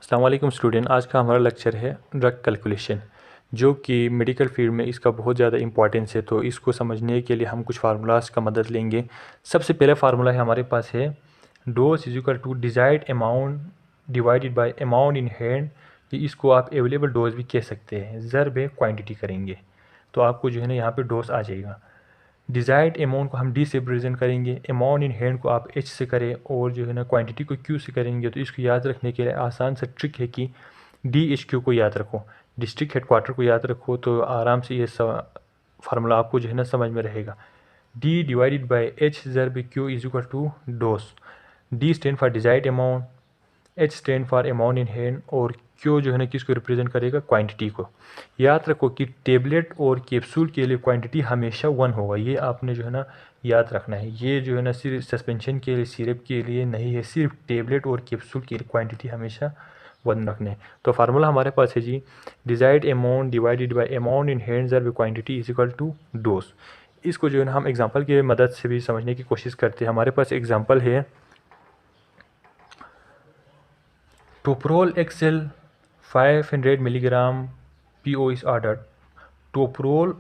अस्सलाम वालेकुम स्टूडेंट। आज का हमारा लेक्चर है ड्रग कैलकुलेशन, जो कि मेडिकल फील्ड में इसका बहुत ज़्यादा इंपॉर्टेंस है। तो इसको समझने के लिए हम कुछ फार्मूलाज का मदद लेंगे। सबसे पहला फार्मूला है हमारे पास है dose is equal to desired amount divided by amount in hand. कि इसको आप अवेलेबल डोज भी कह सकते हैं, ज़र है क्वांटिटी करेंगे तो आपको जो है ना यहाँ पे डोज आ जाएगा। डिज़ायर्ड अमाउंट को हम डी से रिप्रेजेंट करेंगे, अमाउंट इन हैंड को आप एच से करें और जो है ना क्वांटिटी को क्यू से करेंगे। तो इसको याद रखने के लिए आसान सा ट्रिक है कि डी एच क्यू को याद रखो, डिस्ट्रिक्ट हेडक्वार्टर को याद रखो, तो आराम से ये फार्मूला आपको जो है ना समझ में रहेगा। डी डिवाइडेड बाई एच ज़र बी Q is equal to dose. D stand for desired amount, H stand for amount in hand और क्यू जो है ना किसको रिप्रेजेंट करेगा, क्वांटिटी को। याद रखो कि टेबलेट और कैप्सूल के लिए क्वांटिटी हमेशा 1 होगा, ये आपने जो है ना याद रखना है। ये जो है ना सिर्फ सस्पेंशन के लिए, सिरप के लिए नहीं है, सिर्फ टेबलेट और कैप्सूल की क्वांटिटी हमेशा 1 रखना है। तो फार्मूला हमारे पास है जी, desired amount divided by amount in hand ज़र quantity is equal to dose. इसको जो है ना हम एग्जाम्पल की मदद से भी समझने की कोशिश करते हैं। हमारे पास एग्जाम्पल है टोप्रोल Excel 500 milligram PO is ordered. Toprol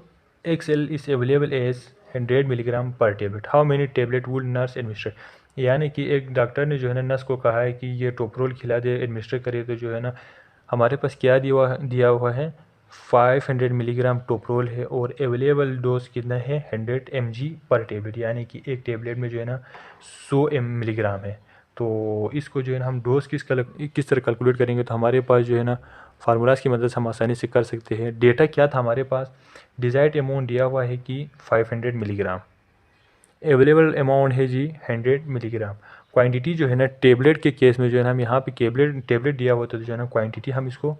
XL is available as 100 milligram per tablet. How many tablet would nurse administer? यानी कि एक डॉक्टर ने जो है ना नर्स को कहा है कि ये टोप्रोल खिला दे, एडमिनिस्टर करे। तो जो है ना हमारे पास क्या दिया हुआ है, 500 मिलीग्राम टोप्रोल है और अवेलेबल डोज कितना है, 100 mg पर टेबलेट। यानी कि एक टेबलेट में जो है ना 100 मिलीग्राम है। तो इसको जो है ना हम डोज किस तरह कैलकुलेट करेंगे, तो हमारे पास जो है ना फार्मूलाज की मदद से हम आसानी से कर सकते हैं। डेटा क्या था हमारे पास, डिज़ायर्ड अमाउंट दिया हुआ है कि 500 मिलीग्राम, अवेलेबल अमाउंट है जी 100 मिलीग्राम। क्वांटिटी जो है ना टेबलेट के केस में जो है ना हम यहाँ पे टेबलेट दिया हुआ था, तो जो है ना क्वांटिटी हम इसको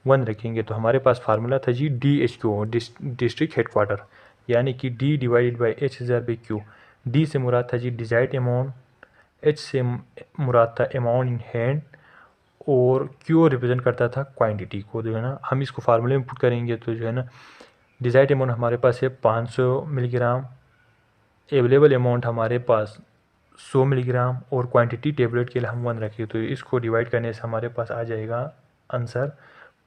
1 रखेंगे। तो हमारे पास फार्मूला था जी D H Q, district headquarter, यानी कि डी डिवाइडेड बाई एच ज़र बाई क्यू। डी से मुराद था जी डिज़ायर्ड अमाउंट, एच से मुराद था अमाउंट इन हैंड और क्यू रिप्रेजेंट करता था क्वांटिटी को। जो है ना हम इसको फार्मूले में पुट करेंगे तो जो है ना डिज़ायर्ड अमाउंट हमारे पास है 500 मिलीग्राम, अवेलेबल अमाउंट हमारे पास 100 मिलीग्राम और क्वांटिटी टेबलेट के लिए हम 1 रखें। तो इसको डिवाइड करने से हमारे पास आ जाएगा आंसर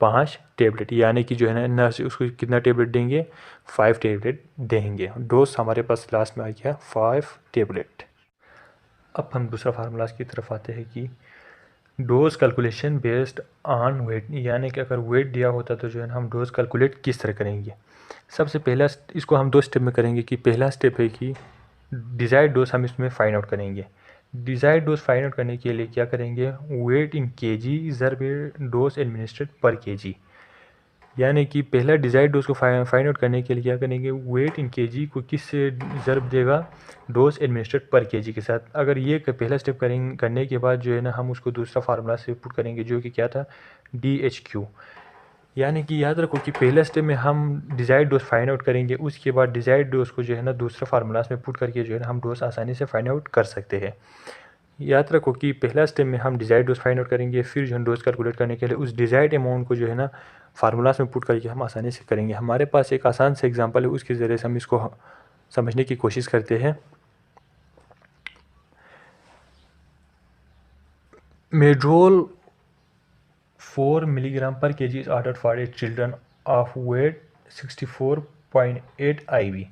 5 टेबलेट। यानी कि जो है ना नर्स उसको कितना टेबलेट देंगे, 5 टेबलेट देंगे। डोज हमारे पास लास्ट में आ गया 5 टेबलेट। अब हम दूसरा फार्मूला की तरफ आते हैं कि dose calculation based on weight. यानी कि अगर वेट दिया होता तो जो है ना हम डोज कैलकुलेट किस तरह करेंगे। सबसे पहला इसको हम 2 स्टेप में करेंगे कि पहला स्टेप है कि डिज़ायर्ड डोज हम इसमें फाइंड आउट करेंगे। डिज़ायर्ड डोज फाइंड आउट करने के लिए क्या करेंगे, वेट इन केजी ज़र डोज एडमिनिस्ट्रेड पर केजी। यानी कि पहला डिज़ायर्ड डोज को फाइंड आउट करने के लिए क्या करेंगे, वेट इन केजी को किस से ज़र्ब देगा, डोज एडमिनिस्ट्रेड पर केजी के साथ। अगर ये पहला स्टेप करने के बाद जो है ना हम उसको दूसरा फार्मूला से पुट करेंगे, जो कि क्या था, डी एच क्यू। यानी कि याद रखो कि पहला स्टेप में हम डिज़ायर्ड डोज फाइंड आउट करेंगे, उसके बाद डिज़ायर्ड डोज को जो है ना दूसरा फार्मूलाज में पुट करके जो है ना हम डोज आसानी से फाइंड आउट कर सकते हैं। याद रखो कि पहला स्टेप में हम डिज़ायर्ड डोज फाइंड आउट करेंगे, फिर जो है डोज कैलकुलेट करने के लिए उस डिज़ायर्ड अमाउंट को जो है ना फार्मूलाज में पुट करके हम आसानी से करेंगे। हमारे पास एक आसान से एग्जांपल है, उसके ज़रिए से हम इसको समझने की कोशिश करते हैं। Medrol 4 milligram per KG is ordered for a children of weight 64.8 IB.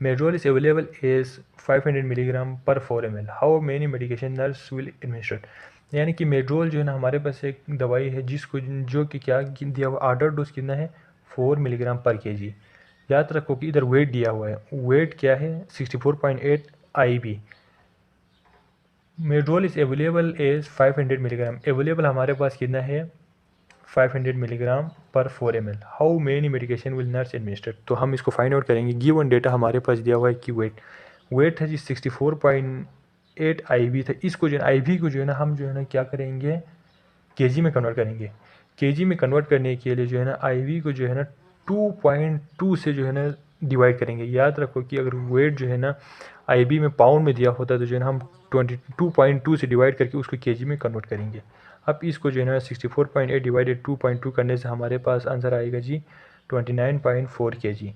Medrol is available as 500 milligram पर 4 ml. How many medication nurse will administer. यानी कि मेड्रोल जो है ना हमारे पास एक दवाई है जिसको जो कि क्या दिया हुआ, ऑर्डर डोज कितना है, 4 मिलीग्राम पर केजी। याद रखो कि इधर वेट दिया हुआ है, वेट क्या है, 64.8 IB। Medrol is available as 500 milligram, available हमारे पास कितना है, 500 मिलीग्राम पर 4 ml. How many medication will nurse administer. तो हम इसको फाइंड आउट करेंगे। गिवन डेटा हमारे पास दिया हुआ है कि वेट है जी 64.8 IB था। इसको जो है IB को जो है ना हम जो है ना क्या करेंगे, केजी में कन्वर्ट करेंगे। केजी में कन्वर्ट करने के लिए जो है ना IB को जो है ना 2.2 से जो है ना डिवाइड करेंगे। याद रखो कि अगर वेट जो है ना IB में पाउंड में दिया होता तो जो है ना हम 22.2 से डिवाइड करके उसको केजी में कन्वर्ट करेंगे। अब इसको जो है ना 64.8 डिवाइडेड 2.2 करने से हमारे पास आंसर आएगा जी 29.4 kg।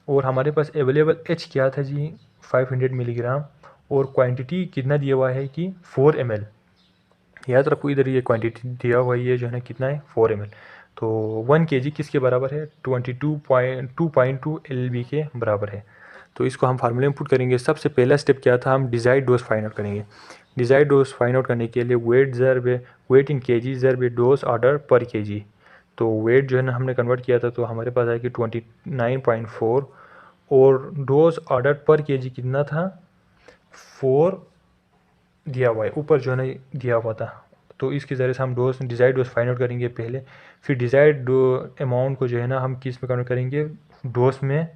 और हमारे पास अवेलेबल एच क्या था जी, 500 मिलीग्राम, और क्वांटिटी कितना दिया हुआ है कि 4 ml। याद रखो इधर ये क्वांटिटी दिया हुआ है, ये जो है ना कितना है 4 ml। तो 1 kg किसके बराबर है 2.2 LB के बराबर है। तो इसको हम फार्मूले में पुट करेंगे। सबसे पहला स्टेप क्या था, हम डिजायर्ड डोज फाइंड आउट करेंगे। डिजायर्ड डोज फाइंड आउट करने के लिए वेट इन kg ज़र बे डोज ऑर्डर पर kg। तो वेट जो है ना हमने कन्वर्ट किया था, तो हमारे पास आया कि 29.4 और डोज ऑर्डर पर kg कितना था 4 दिया हुआ है, ऊपर जो है ना दिया हुआ था। तो इसके ज़रिए से हम डिज़ायर्ड डोज फाइंड आउट करेंगे पहले, फिर डिज़ायर्ड अमाउंट को जो है ना हम किस में कन्वर्ट करेंगे, डोज में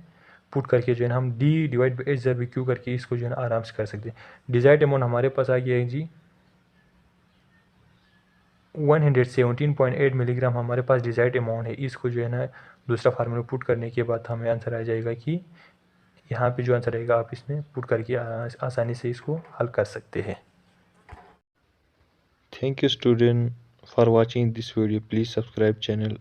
पुट करके जो है ना हम D/H/Q करके इसको जो है ना आराम से कर सकते हैं। डिज़ायर्ड अमाउंट हमारे पास आ गया है जी 117.8 मिलीग्राम हमारे पास डिज़ायर्ड अमाउंट है। इसको जो है ना दूसरा फार्मूला पुट करने के बाद हमें आंसर आ जाएगा कि यहाँ पे जो आंसर आएगा आप इसमें पुट करके आसानी से इसको हल कर सकते हैं। Thank you student for watching this video. Please subscribe channel.